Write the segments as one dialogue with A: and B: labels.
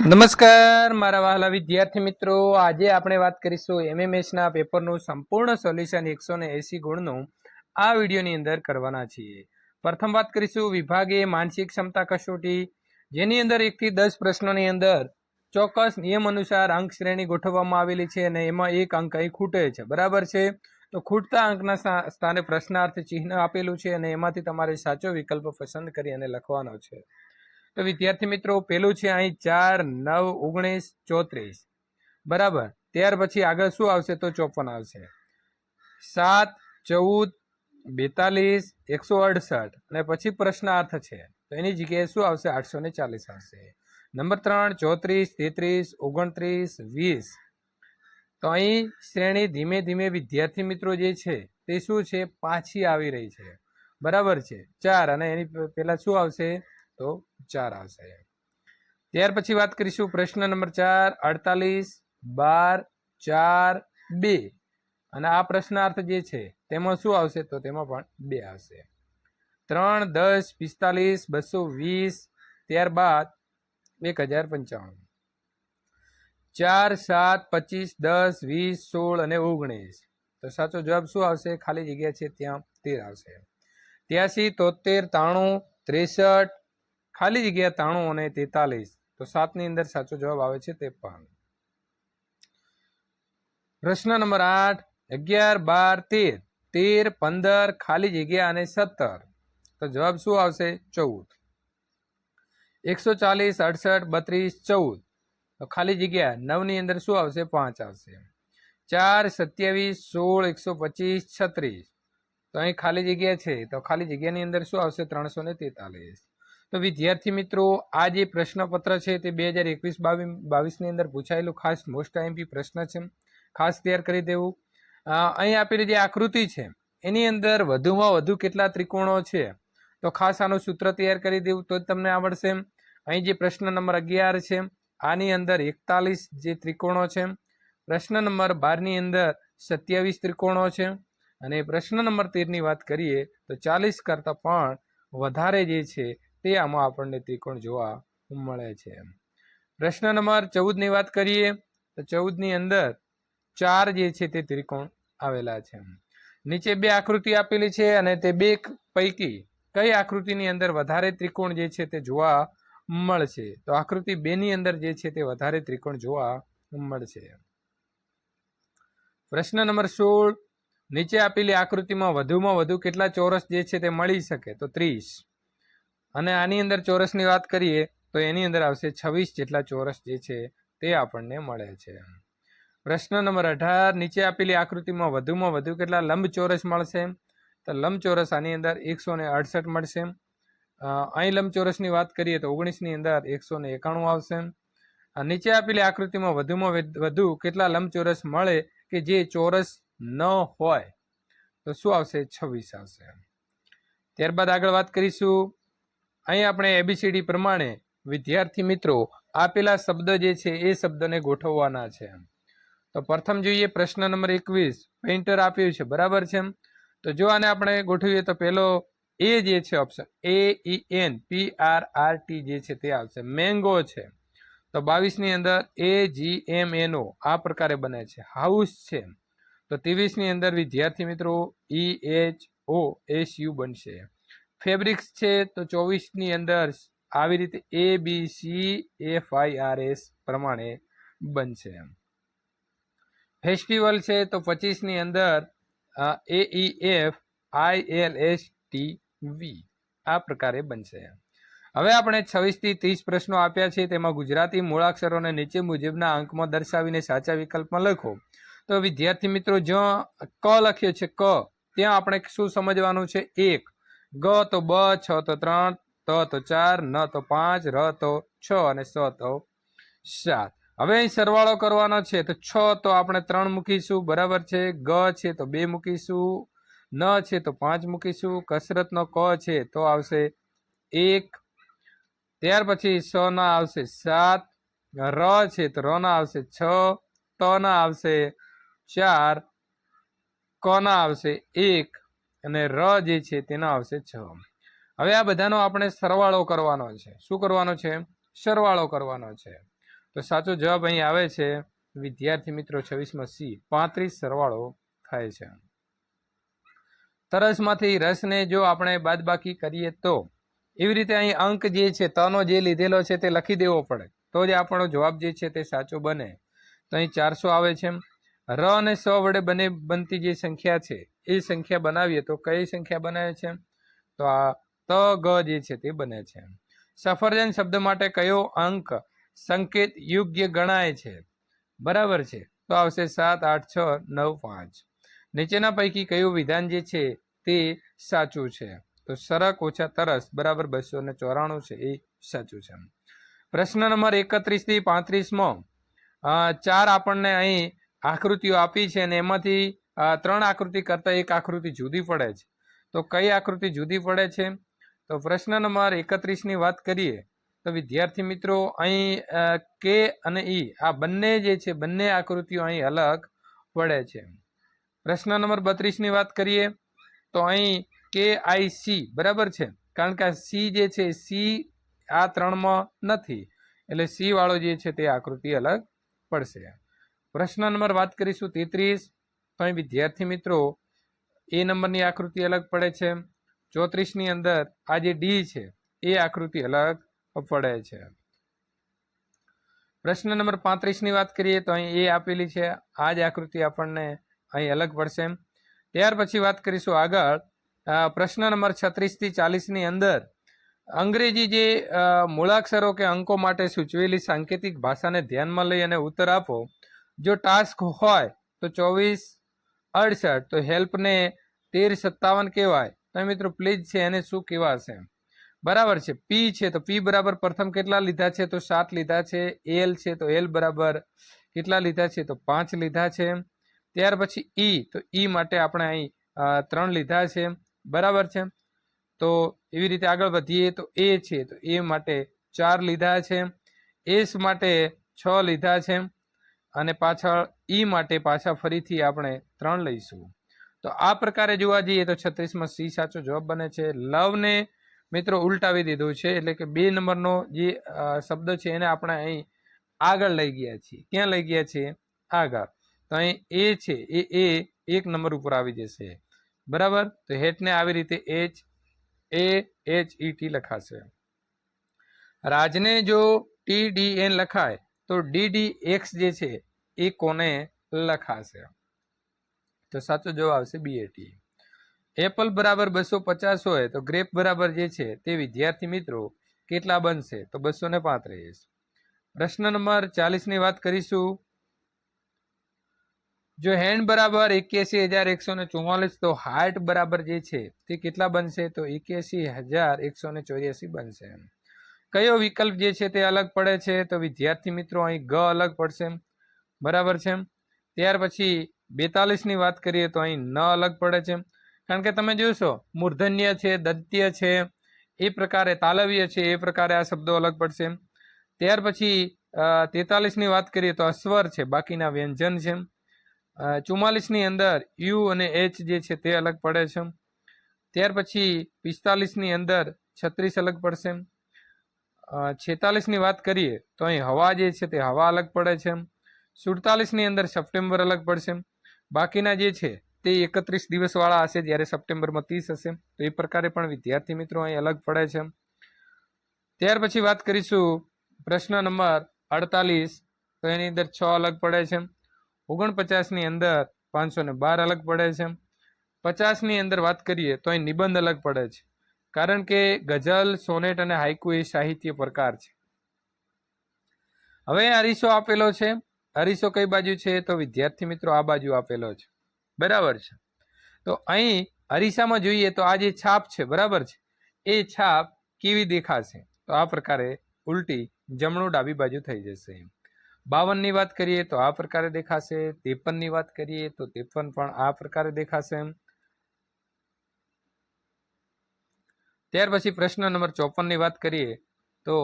A: નમસ્કાર મારા વહાલા વિદ્યાર્થી મિત્રો, આજે આપણે વાત કરીશું એમએમએસના પેપરનું સંપૂર્ણ સોલ્યુશન 180 ગુણનું આ વિડીયોની અંદર કરવાના છીએ. પ્રથમ વાત કરીશું વિભાગીય માનસિક ક્ષમતા કસોટી, જેની અંદર 1 થી 10 પ્રશ્નોની અંદર ચોક્કસ નિયમ અનુસાર અંક શ્રેણી ગોઠવવામાં આવેલી છે અને એમાં એક અંક અહીં ખૂટે છે, બરાબર છે. તો ખૂટતા અંકના સ્થાને પ્રશ્નાર્થ ચિહ્ન આપેલું છે અને એમાંથી તમારે સાચો વિકલ્પ પસંદ કરી અને લખવાનો છે. તો વિદ્યાર્થી મિત્રો, પેલું છે અહીં 4, 9, 19, 34, બરાબર. ત્યાર પછી આગળ શું આવશે? તો 54 આવશે. 7, 14, 42, 168 અને પછી પ્રશ્નાર્થ છે, તો એની જગ્યાએ શું આવશે? 840 આવશે. નંબર 3, 34, 33, 29, 20. તો અહીં શ્રેણી ધીમે ધીમે વિદ્યાર્થી મિત્રો જે છે તે શું છે? પાછી આવી રહી છે, બરાબર છે. 4 અને એની પહેલા શું આવશે? તો 4 આવશે. ત્યાર પછી વાત કરીશું પ્રશ્ન નંબર 4, 48, 12, 4, 2 અને આ પ્રશ્નાર્થ જે છે તેમાં શું આવશે? તો તેમાં પણ 2 આવશે. 3, 10, 45, 220, ત્યારબાદ 1055. 4, 7, 25, 10, 20, 16 અને 19. તો સાચો જવાબ શું આવશે? ખાલી જગ્યા છે ત્યાં 13 આવશે. 83, 73, 93, 63, ખાલી જગ્યા 93 અને 43. તો 7 ની અંદર સાચો જવાબ આવે છે 53. પ્રશ્ન નંબર 8, 11, 12, 13, 15, ખાલી જગ્યા અને 17. તો જવાબ શું આવશે? 14. 140, 68, 32, 14. તો ખાલી જગ્યા 9 ની અંદર શું આવશે? 5 આવશે. 4, 27, 16, 125, 36. તો અહીં ખાલી જગ્યા છે, તો ખાલી જગ્યાની અંદર શું આવશે? 343. તો વિદ્યાર્થી મિત્રો, આ જે પ્રશ્નપત્ર છે તે 2021-22 ની અંદર પૂછાયેલું ખાસ મોસ્ટ આઈએમપી પ્રશ્ન છે, ખાસ તૈયાર કરી દેવું. અહીં આપેલી જે આકૃતિ છે એની અંદર વધુમાં વધુ કેટલા ત્રિકોણો છે, તો ખાસ આનું સૂત્ર તૈયાર કરી દેવું તો જ તમને આવડશે. અહીં જે પ્રશ્ન નંબર 11 છે આની અંદર 41 જે ત્રિકોણો છે, પ્રશ્ન નંબર 12 ની અંદર 27 ત્રિકોણો છે અને પ્રશ્ન નંબર 13 ની વાત કરીએ તો 40 કરતા પણ વધારે જે છે તે આમાં આપણને ત્રિકોણ જોવા મળે છે. પ્રશ્ન નંબર 14 ની વાત કરીએ તો 14 ની અંદર 4 જે છે તે ત્રિકોણ આવેલા છે. નીચે 2 આકૃતિ આપેલી છે અને તે 2 પૈકી કઈ આકૃતિની અંદર વધારે ત્રિકોણ જે છે તે જોવા મળશે? તો આકૃતિ 2 ની અંદર જે છે તે વધારે ત્રિકોણ જોવા મળશે. પ્રશ્ન નંબર 16, નીચે આપેલી આકૃતિમાં વધુમાં વધુ કેટલા ચોરસ જે છે તે મળી શકે? તો 30. અને આની અંદર ચોરસની વાત કરીએ તો એની અંદર આવશે 26 જેટલા ચોરસ જે છે તે આપણને મળે છે. પ્રશ્ન નંબર 18, નીચે આપેલી આકૃતિમાં વધુમાં વધુ કેટલા લંબચોરસ મળશે? તો લંબચોરસ આની અંદર 168 મળશે. અહીં લંબચોરસની વાત કરીએ તો 19 ની અંદર 191 આવશે. નીચે આપેલી આકૃતિમાં વધુમાં વધુ કેટલા લંબચોરસ મળે કે જે ચોરસ ન હોય? તો શું આવશે? 26 આવશે. ત્યારબાદ આગળ વાત કરીશું. અહીં આપણે એબીસીડી પ્રમાણે વિદ્યાર્થી મિત્રો આપેલા શબ્દ જે છે એ શબ્દને ગોઠવવાના છે. તો પ્રથમ જોઈએ પ્રશ્ન નંબર 21, પેઇન્ટર આપ્યું છે, બરાબર છે. તો જો આને આપણે ગોઠવીએ તો પેલો એ જે છે ઓપ્શન AENPRRT જે છે તે આવશે. મેંગો છે તો 22 ની અંદર AGMNO આ પ્રકારે બને છે. હાઉસ છે તો 23 ની અંદર વિદ્યાર્થી મિત્રો EHOSU બનશે. ફેબ્રિક્સ છે તો 24 ની અંદર આવી રીતે ABCFIRS પ્રમાણે બનશે. ફેસ્ટિવલ છે તો 25 ની અંદર AEFILSTV આ પ્રકારે બનશે. હવે આપણે 26 થી 30 પ્રશ્નો આપ્યા છે, તેમાં ગુજરાતી મૂળાક્ષરોને નીચે મુજબના અંકમાં દર્શાવીને સાચા વિકલ્પમાં લખો. તો વિદ્યાર્થી મિત્રો, જ્યાં ક લખ્યો છે ક ત્યાં આપણે શું સમજવાનું છે? 1, ગ તો 2, 6 તો 3, ત તો 4, ન તો 5, ર તો 6 અને સ તો 7. હવે અહીં સરવાળો કરવાનો છે તો 6 તો આપણે 3 મૂકીશું, બરાબર છે. ગ છે તો 2 મૂકીશું, ન છે તો 5 મૂકીશું, કસરતનો ક છે તો આવશે 1, ત્યાર પછી સ ના આવશે 7, ર છે તો ર ના આવશે 6, ત ના આવશે 4, ક ના આવશે 1 અને ર જે છે તેના આવશે 6. હવે આ બધાનો આપણે સરવાળો કરવાનો છે. શું કરવાનો છે? સરવાળો કરવાનો છે. તો સાચો જવાબ અહીં આવે છે વિદ્યાર્થી મિત્રો 26માં સી 35 સરવાળો થાય છે. તરસમાંથી રસને જો આપણે બાદબાકી કરીએ તો એવી રીતે અહીં અંક જે છે તનો જે લીધેલો છે તે લખી દેવો પડે તો જ આપણો જવાબ જે છે તે સાચો બને. તો અહીં 400 આવે છે. ર અને સ વડે બનતી જે સંખ્યા છે એ સંખ્યા બનાવીએ તો કઈ સંખ્યા બને છે? તો આ ત ગ જે છે તે બને છે. સફરજન શબ્દ માટે કયો અંક સંકેત યોગ્ય ગણાય છે? બરાબર છે, તો આવશે 7, 8, 6, 9, 5. નીચેના પૈકી કયું વિધાન જે છે તે સાચું છે? તો સરક ઓછા તરસ બરાબર 294 છે, એ સાચું છે. પ્રશ્ન નંબર 31 થી 35માં 4 આપણને અહીં આકૃતિઓ આપી છે અને એમાંથી 3 આકૃતિ કરતા એક આકૃતિ જુદી પડે છે. તો કઈ આકૃતિ જુદી પડે છે? તો પ્રશ્ન નંબર 31 ની વાત કરીએ તો વિદ્યાર્થી મિત્રો અહીં કે અને ઈ આ બંને જે છે બંને આકૃતિઓ અહીં અલગ પડે છે. પ્રશ્ન નંબર 32 ની વાત કરીએ તો અહીં કે આઈ સી બરાબર છે, કારણ કે આ સી જે છે સી આ 3માં નથી, એટલે સી વાળો જે છે તે આકૃતિ અલગ પડશે. પ્રશ્ન નંબર વાત કરીશું 33, તો અહીં વિદ્યાર્થી મિત્રો એ નંબરની આકૃતિ અલગ પડે છે. 34 ની અંદર આ જે ડી છે એ આકૃતિ અલગ પડે છે. પ્રશ્ન નંબર 35 ની વાત કરીએ તો અહીં એ આપેલી છે, આ જ આકૃતિ આપણને અહીં અલગ પડશે. ત્યાર પછી વાત કરીશું આગળ પ્રશ્ન નંબર 36 થી 40 ની અંદર અંગ્રેજી જે મૂળાક્ષરો કે અંકો માટે સૂચવેલી સાંકેતિક ભાષાને ધ્યાનમાં લઈ અને ઉત્તર આપો. જો ટાસ્ક હોય તો 2468, તો હેલ્પને 1357 કહેવાય. તો મિત્રો પ્લીઝ છે એને શું કહેવાશે? બરાબર છે, પી છે તો પી બરાબર પ્રથમ કેટલા લીધા છે? તો 7 લીધા છે. એલ છે તો એલ બરાબર કેટલા લીધા છે? તો 5 લીધા છે. ત્યાર પછી ઈ, તો ઈ માટે આપણે અહીં 3 લીધા છે, બરાબર છે. તો એવી રીતે આગળ વધીએ તો એ છે તો એ માટે 4 લીધા છે. એસ માટે 6 લીધા છે અને પાછળ ઈ માટે પાછા ફરીથી આપણે 3 લઈશું. તો આ પ્રકારે જોવા જઈએ તો 36માં સી સાચો જવાબ બને છે. લવને મિત્રો ઉલટાવી દીધું છે, એટલે કે 2 નંબરનો જે શબ્દ છે એને આપણે અહીં આગળ લઈ ગયા છીએ. ક્યાં લઈ ગયા છીએ? આગળ. તો અહીં એ છે એ 1 નંબર ઉપર આવી જશે, બરાબર. તો હેટને આવી રીતે HAHET લખાશે. રાજને જો TDN લખાય તો DDX જે છે એ કોને લખાશે? તો સાચો જવાબ આવશે BAT. એપલ બરાબર 250 હોય તો ગ્રેપ બરાબર જે છે તે વિદ્યાર્થી મિત્રો કેટલા બનશે? તો 235. પ્રશ્ન નંબર 40 ની વાત કરીશું. જો હેન્ડ બરાબર 81,144 તો હાર્ટ બરાબર જે છે તે કેટલા બનશે? તો 81,184 બનશે. કયો વિકલ્પ જે છે તે અલગ પડે છે? તો વિદ્યાર્થી મિત્રો અહીં ગ અલગ પડશે, બરાબર છે. ત્યાર પછી 42 ની વાત કરીએ તો અહીં ન અલગ પડે છે, કારણ કે તમે જોશો મૂર્ધન્ય છે, દંત્ય છે, એ પ્રકારે તાલવ્ય છે, એ પ્રકારે આ શબ્દો અલગ પડશે. ત્યાર પછી 43 ની વાત કરીએ તો અસ્વર છે, બાકીના વ્યંજન છે. 44 ની અંદર યુ અને એચ જે છે તે અલગ પડે છે. ત્યાર પછી 45 ની અંદર 36 અલગ પડશે. 46 ની વાત કરીએ તો અહીં હવા જે છે તે હવા અલગ પડે છે. 47 ની અંદર સપ્ટેમ્બર અલગ પડશે. બાકીના જે છે તે 31 દિવસ વાળા હશે, જ્યારે સપ્ટેમ્બરમાં 30 હશે. તો એ પ્રકારે પણ વિદ્યાર્થી મિત્રો અહીં અલગ પડે છે. ત્યાર પછી વાત કરીશું પ્રશ્ન નંબર 48, તો એની અંદર 6 અલગ પડે છે. 49 ની અંદર 512 અલગ પડે છે. 50 ની અંદર વાત કરીએ તો અહીં નિબંધ અલગ પડે છે, કારણ કે ગઝલ, સોનેટ અને હાઇકુ એ સાહિત્ય પ્રકાર છે. હવે અરીસો આપેલો છે. અરીસો કઈ બાજુ છે? તો વિદ્યાર્થી મિત્રો આ બાજુ આપેલો છે, બરાબર છે. તો અહીં અરીસામાં જોઈએ તો આ જે છાપ છે, બરાબર છે, એ છાપ કેવી દેખાશે? તો આ પ્રકારે ઉલટી જમણું ડાબી બાજુ થઈ જશે. 52 ની વાત કરીએ તો આ પ્રકારે દેખાશે. 53 ની વાત કરીએ તો 53 પણ આ પ્રકારે દેખાશે. ત્યાર પછી પ્રશ્ન નંબર 54 ની વાત કરીએ તો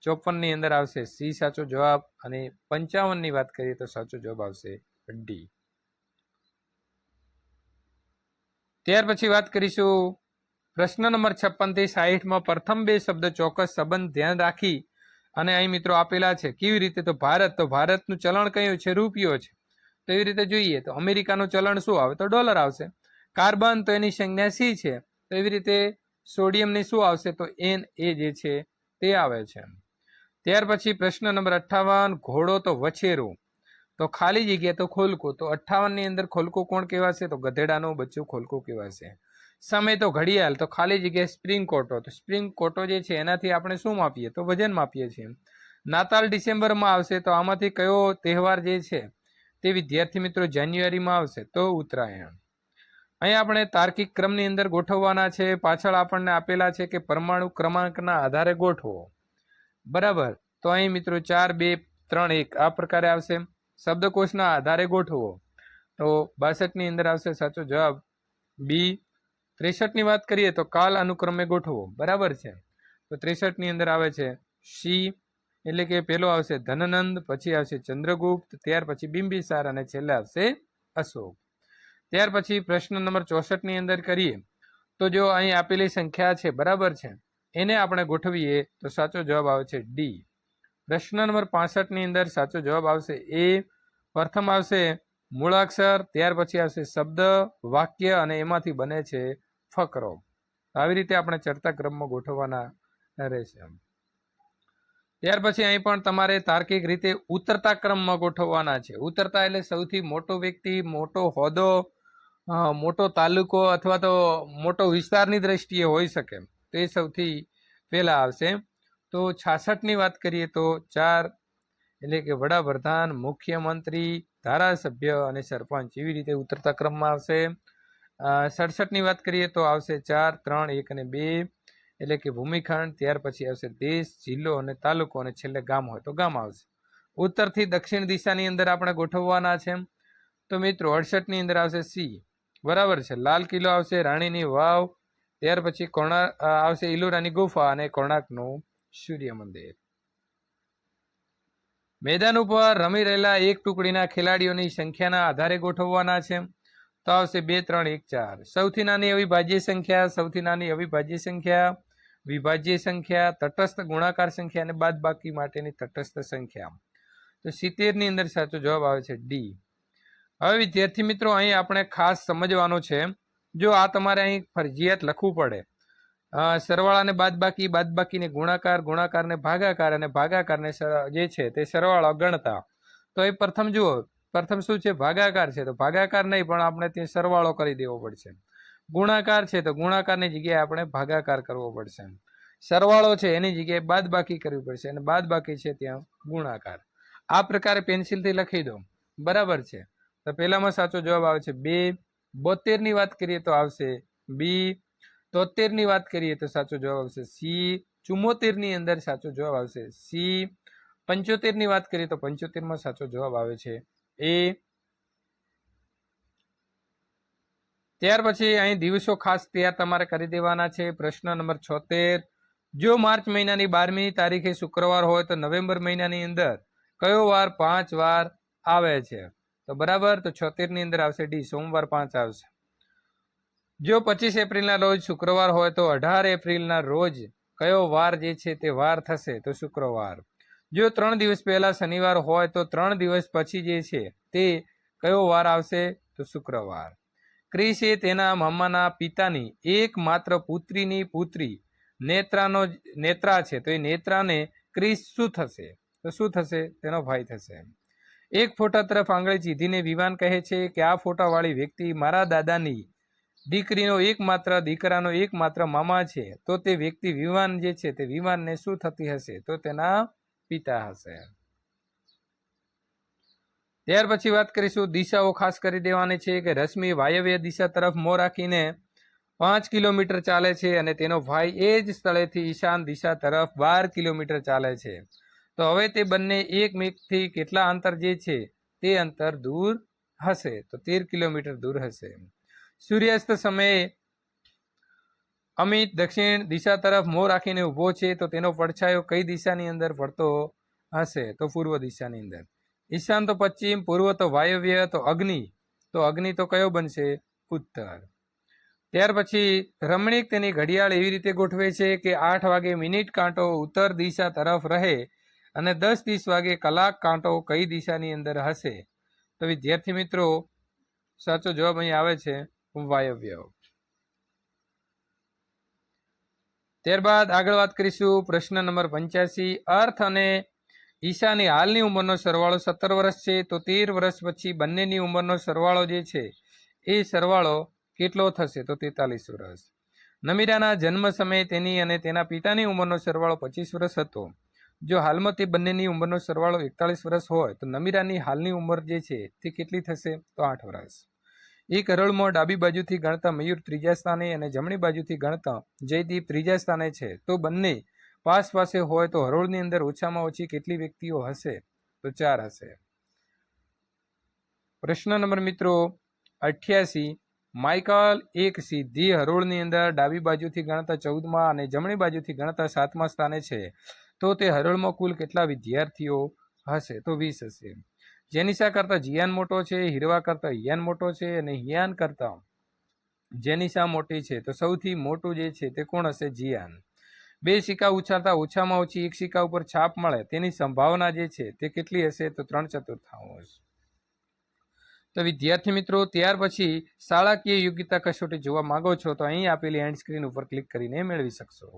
A: 54 ની અંદર આવશે સી સાચો જવાબ, અને 55 ની વાત કરીએ તો સાચો જવાબ આવશે ડી. ત્યાર પછી વાત કરીશું પ્રશ્ન નંબર 56 થી 60 માં પ્રથમ બે શબ્દ ચોક્કસ સંબંધ ધ્યાન રાખી અને અહીં મિત્રો આપેલા છે કેવી રીતે, તો ભારતનું ચલણ કયું છે, રૂપિયો છે. તો એવી રીતે જોઈએ તો અમેરિકાનું ચલણ શું આવે, તો ડોલર આવશે. કાર્બન તો એની સંજ્ઞા સી છે, તો એવી રીતે સોડિયમની શું આવશે, તો Na જે છે તે આવે છે. ત્યાર પછી પ્રશ્ન નંબર 58, ઘોડો તો વછેરો, તો ખાલી જગ્યા તો ખોલકો. તો 58 ની અંદર ખોલકો કોણ કહેવાશે, તો ગધેડાનું બચ્ચું ખોલકો કહેવાશે. સમય તો ઘડિયાળ, તો ખાલી જગ્યાએ સ્પ્રિંગ કોટો. તો સ્પ્રિંગ કોટો જે છે એનાથી આપણે શું માપીએ, તો વજન માપીએ છીએ. નાતાલ ડિસેમ્બરમાં આવશે, તો આમાંથી કયો તહેવાર જે છે તે વિદ્યાર્થી મિત્રો જાન્યુઆરીમાં આવશે, તો ઉત્તરાયણ. અહીં આપણે તાર્કિક ક્રમની અંદર ગોઠવવાના છે. પાછળ આપણને આપેલા છે કે પરમાણુ ક્રમાંકના આધારે ગોઠવો. બરાબર, તો અહીં મિત્રો 4 2 3 1 આ પ્રકારે આવશે. શબ્દકોશના આધારે ગોઠવો, તો 62 ની અંદર આવશે સાચો જવાબ બી. 63 ની વાત કરીએ તો કાલ અનુક્રમે ગોઠવો. બરાબર છે, તો 63 ની અંદર આવે છે સી, એટલે કે પેલો આવશે ધનનંદ, પછી આવશે ચંદ્રગુપ્ત, ત્યાર પછી બિંબિસાર અને છેલ્લે આવશે અશોક. ત્યાર પછી પ્રશ્ન નંબર 64 ની અંદર કરીએ તો જો અહીં આપેલી સંખ્યા છે, બરાબર છે, એને આપણે ગોઠવીએ તો સાચો જવાબ આવે છે ડી. પ્રશ્ન નંબર 65 ની અંદર સાચો જવાબ આવશે એ. પ્રથમ આવશે મૂળાક્ષર, ત્યાર પછી આવશે શબ્દ, વાક્ય અને એમાંથી બને છે ફકરો. આવી રીતે આપણે ચડતા ક્રમમાં ગોઠવવાના રહેશે. ત્યાર પછી અહીં પણ તમારે તાર્કિક રીતે ઉતરતા ક્રમમાં ગોઠવવાના છે. ઉતરતા એટલે સૌથી મોટો વ્યક્તિ, મોટો હોદ્દો, મોટો તાલુકો અથવા તો મોટો વિસ્તારની દ્રષ્ટિએ હોઈ શકે, તો એ સૌથી પહેલા આવશે. તો 66 ની વાત કરીએ તો 4 એટલે કે વડાપ્રધાન, મુખ્યમંત્રી, ધારાસભ્ય અને સરપંચ, એવી રીતે ઉતરતા ક્રમમાં આવશે. 67 ની વાત કરીએ તો આવશે 4 3 1 અને 2 એટલે કે ભૂમિખંડ, ત્યાર પછી આવશે દેશ, જિલ્લો અને તાલુકો અને છેલ્લે ગામ હોય તો ગામ આવશે. ઉત્તરથી દક્ષિણ દિશાની અંદર આપણે ગોઠવવાના છે. તો મિત્રો 68 ની અંદર આવશે સી. બરાબર છે, લાલ કિલ્લો આવશે, રાણીની વાવ, ત્યાર પછી કોણાર્ક આવશે, ઇલોરાની ગુફા અને કોણાર્કનું સૂર્ય મંદિર. મેદાન ઉપર રમી રહેલા એક ટુકડીના ખેલાડીઓની સંખ્યાના આધારે ગોઠવવાના છે. તો આવશે 2 3 1 4. સૌથી નાની અવિભાજ્ય સંખ્યા, સૌથી નાની અવિભાજ્ય સંખ્યા, વિભાજ્ય સંખ્યા, તટસ્થ ગુણાકાર સંખ્યા અને બાદબાકી માટેની તટસ્થ સંખ્યા. તો 70 ની અંદર સાચો જવાબ આવે છે ડી. હવે વિદ્યાર્થી મિત્રો અહીં આપણે ખાસ સમજવાનું છે, જો આ તમારે અહીં ફરજિયાત લખવું પડે, સરવાળાને બાદબાકી, બાદબાકીને ગુણાકાર, ગુણાકારને ભાગાકાર અને ભાગાકારને જે છે તે સરવાળો ગણતા. તો એ પ્રથમ જુઓ, પ્રથમ શું છે, ભાગાકાર છે, તો ભાગાકાર નહીં પણ આપણે ત્યાં સરવાળો કરી દેવો પડશે. ગુણાકાર છે તો ગુણાકારની જગ્યાએ આપણે ભાગાકાર કરવો પડશે. સરવાળો છે એની જગ્યાએ બાદબાકી કરવી પડશે અને બાદબાકી છે ત્યાં ગુણાકાર. આ પ્રકારે પેન્સિલથી લખી દો. બરાબર છે, તો પહેલામાં સાચો જવાબ આવે છે 2. 72 ની વાત કરીએ તો આવશે બી. 73 ની વાત કરીએ તો સાચો જવાબ આવશે સી. 74 ની અંદર સાચો જવાબ આવશે સી. 75 ની વાત કરીએ તો 75 માં સાચો જવાબ આવે છે એ. ત્યાર પછી અહીં દિવસો ખાસ તૈયાર તમારે કરી દેવાના છે. પ્રશ્ન નંબર 76, જો માર્ચ મહિનાની 12મી તારીખે શુક્રવાર હોય તો નવેમ્બર મહિનાની અંદર કયો વાર 5 વાર આવે છે? તો બરાબર, તો 76 ની અંદર આવશે ડી, સોમવાર 5 આવશે. જો 25 એપ્રિલના રોજ શુક્રવાર હોય તો 18 એપ્રિલના રોજ કયો વાર જે છે તે વાર થશે? તો શુક્રવાર. જો 3 દિવસ પહેલા શનિવાર હોય તો 3 દિવસ પછી જે છે તે કયો વાર આવશે? તો શુક્રવાર. ક્રિસે તેના મામાના પિતાની એકમાત્ર પુત્રીની પુત્રી નેત્રા છે, તો એ નેત્રાને ક્રિસ શું થશે? તો શું થશે? તેનો ભાઈ થશે. એક ફોટા તરફ આંગળી ચીધીને વિવાન કહે છે કે આ ફોટાવાળી વ્યક્તિ મારા દાદાની દીકરીનો દીકરાનો એકમાત્ર મામા છે, તો તે વ્યક્તિ વિવાન જે છે તે વિવાનને શું થતી હશે? તો તેના પિતા હશે. ત્યાર પછી વાત કરીશું, દિશાઓ ખાસ કરી દેવાની છે કે રશ્મિ વાયવ્ય દિશા તરફ મોં રાખીને 5 કિલોમીટર ચાલે છે અને તેનો ભાઈ એ જ સ્થળેથી ઈશાન દિશા તરફ 12 કિલોમીટર ચાલે છે. તો હવે તે બંને એકમેકથી કેટલા અંતર જે છે તે અંતર દૂર હશે? તો 13 કિલોમીટર દૂર હશે. સૂર્યાસ્ત સમયે અમિત દક્ષિણ દિશા તરફ મોં રાખીને ઊભો છે, તો તેનો પડછાયો કઈ દિશાની અંદર પડતો હશે? તો પૂર્વ દિશાની અંદર. ઈશાન તો પશ્ચિમ, પૂર્વ તો વાયવ્ય, તો અગ્નિ તો કયો બનશે? ઉત્તર. ત્યાર પછી રમણીક તેની ઘડિયાળ એવી રીતે ગોઠવે છે કે 8 વાગે મિનિટ કાંટો ઉત્તર દિશા તરફ રહે અને 10:30 વાગે કલાક કાંટો કઈ દિશાની અંદર હશે? તો વિદ્યાર્થી મિત્રો સાચો જવાબ અહીં આવે છે વાયવ્ય. ત્યારબાદ આગળ વાત કરીશું પ્રશ્ન નંબર 85. અર્થ અને ઈશાની હાલની ઉંમરનો સરવાળો 17 વર્ષ છે, તો 13 વર્ષ પછી બંનેની ઉંમરનો સરવાળો જે છે એ સરવાળો કેટલો થશે? તો 43 વર્ષ. નમીરાના જન્મ સમયે તેની અને તેના પિતાની ઉંમરનો સરવાળો 25 વર્ષ હતો. જો હાલમાં તે બંનેની ઉંમરનો સરવાળો 41 વર્ષ હોય તો નમીરાની હાલની ઉંમર જે છે તે કેટલી થશે? તો 8 વર્ષ. એક હરોળમાં ડાબી બાજુથી ગણતા મયુર ત્રીજા સ્થાને અને જમણી બાજુથી ગણતા જયદીપ ત્રીજા સ્થાને છે, તો બંને પાસ પાસે હોય તો હરોળની અંદર ઓછામાં ઓછી કેટલી વ્યક્તિઓ હશે? તો 4 હશે. પ્રશ્ન નંબર મિત્રો 88. માઇકલ એક સીધી હરોળની અંદર ડાબી બાજુથી ગણતા 14મા અને જમણી બાજુથી ગણતા 7મા સ્થાને છે, તો તે હરોળમાં કુલ કેટલા વિદ્યાર્થીઓ હશે? તો 20 હશે. જેનિશા કરતા જીયાન મોટો છે, હિરવા કરતા હિયાન મોટો છે અને હિયાન કરતા જેનિશા મોટી છે, તો સૌથી મોટું જે છે તે કોણ હશે? જીયાન. 2 સિક્કા ઉછાળતા ઓછામાં ઓછી એક સિક્કા ઉપર છાપ મળે તેની સંભાવના જે છે તે કેટલી હશે? તો 3/4. તો વિદ્યાર્થી મિત્રો ત્યાર પછી શાળાકીય યોગ્યતા કસોટી જોવા માંગો છો તો અહીં આપેલી એન્ડ સ્ક્રીન ઉપર ક્લિક કરીને મેળવી શકશો.